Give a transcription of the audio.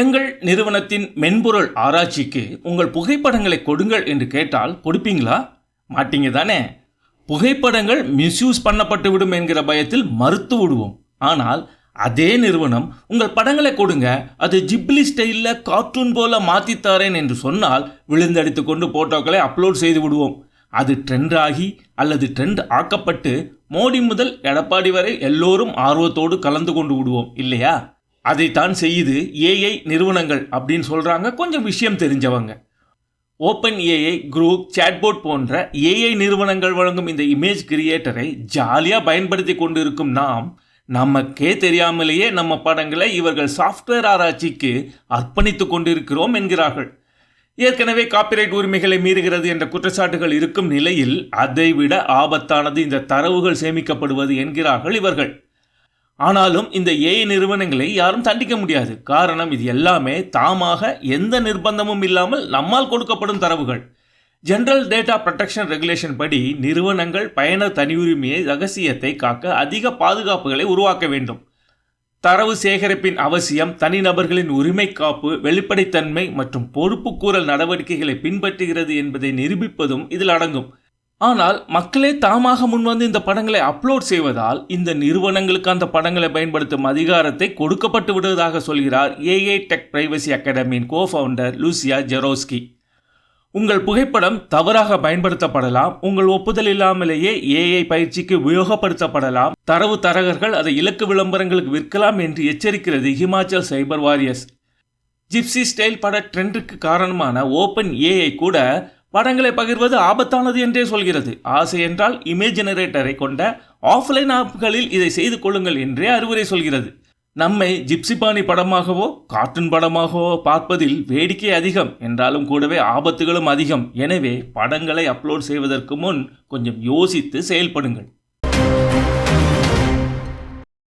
எங்கள் நிறுவனத்தின் மென்பொருள் ஆராய்ச்சிக்கு உங்கள் புகைப்படங்களை கொடுங்கள் என்று கேட்டால் கொடுப்பீங்களா? மாட்டீங்க தானே. புகைப்படங்கள் மிஸ்யூஸ் பண்ணப்பட்டு விடும் என்கிற பயத்தில் மறுத்து விடுவோம். ஆனால் அதே நிறுவனம் உங்கள் படங்களை கொடுங்க, அது ஜிப்லி ஸ்டைலில் கார்ட்டூன் போல மாற்றித்தாரேன் என்று சொன்னால் விழுந்தடித்து கொண்டு போட்டோக்களை அப்லோட் செய்து விடுவோம். அது ட்ரெண்ட் ஆகி அல்லது ட்ரெண்ட் ஆக்கப்பட்டு மோடி முதல் எடப்பாடி வரை எல்லோரும் ஆர்வத்தோடு கலந்து கொண்டு விடுவோம் இல்லையா? அதைத்தான் செய்யுது ஏஐ நிறுவனங்கள் அப்படின்னு சொல்கிறாங்க கொஞ்சம் விஷயம் தெரிஞ்சவங்க. ஓப்பன் ஏஐ, குரூப், சாட்போட் போன்ற ஏஐ நிறுவனங்கள் வழங்கும் இந்த இமேஜ் கிரியேட்டரை ஜாலியாக பயன்படுத்தி கொண்டு இருக்கும் நமக்கே தெரியாமலேயே நம்ம படங்களை இவர்கள் சாஃப்ட்வேர் ஆராய்ச்சிக்கு அர்ப்பணித்து கொண்டிருக்கிறோம் என்கிறார்கள். ஏற்கனவே காப்பிரைட் உரிமைகளை மீறுகிறது என்ற குற்றச்சாட்டுகள் இருக்கும் நிலையில் அதைவிட ஆபத்தானது இந்த தரவுகள் சேமிக்கப்படுவது என்கிறார்கள் இவர்கள். ஆனாலும் இந்த ஏஐ நிறுவனங்களை யாரும் தண்டிக்க முடியாது. காரணம், இது எல்லாமே தாமாக எந்த நிர்பந்தமும் இல்லாமல் நம்மால் கொடுக்கப்படும் தரவுகள். ஜெனரல் டேட்டா ப்ரொடெக்ஷன் ரெகுலேஷன் படி நிறுவனங்கள் பயனர் தனியுரிமையை ரகசியத்தை காக்க அதிக பாதுகாப்புகளை உருவாக்க வேண்டும். தரவு சேகரிப்பின் அவசியம், தனிநபர்களின் உரிமை காப்பு, வெளிப்படைத்தன்மை மற்றும் பொறுப்புக்கூறல் நடவடிக்கைகளை பின்பற்றுகிறது என்பதை நிரூபிப்பதும் இதில் அடங்கும். ஆனால் மக்களே தாமாக முன்வந்து இந்த படங்களை அப்லோட் செய்வதால் இந்த நிறுவனங்களுக்கு அந்த படங்களை பயன்படுத்தும் அதிகாரத்தை கொடுக்கப்பட்டு விடுவதாக சொல்கிறார் ஏஐ டெக் பிரைவசி அகாடமியின் கோஃபவுண்டர் லூசியா ஜெரோஸ்கி. உங்கள் புகைப்படம் தவறாக பயன்படுத்தப்படலாம், உங்கள் ஒப்புதல் இல்லாமலேயே ஏஐ பயிற்சிக்கு உபயோகப்படுத்தப்படலாம், தரவு தரகர்கள் அதை இலக்கு விளம்பரங்களுக்கு விற்கலாம் என்று எச்சரிக்கிறது ஹிமாச்சல் சைபர் வாரியர்ஸ். ஜிப்சி ஸ்டைல் பட ட்ரெண்டுக்கு காரணமான ஓப்பன் ஏஐ கூட படங்களை பகிர்வது ஆபத்தானது என்றே சொல்கிறது. ஆசை என்றால் இமேஜ் ஜெனரேட்டரை கொண்ட ஆஃப்லைன் ஆப்களில் இதை செய்து கொள்ளுங்கள் என்றே அறிவுரை சொல்கிறது. நம்மை ஜிப்சிபாணி படமாகவோ கார்ட்டூன் படமாகவோ பார்ப்பதில் வேடிக்கை அதிகம் என்றாலும் கூடவே ஆபத்துகளும் அதிகம். எனவே படங்களை அப்லோட் செய்வதற்கு முன் கொஞ்சம் யோசித்து செயல்படுங்கள்.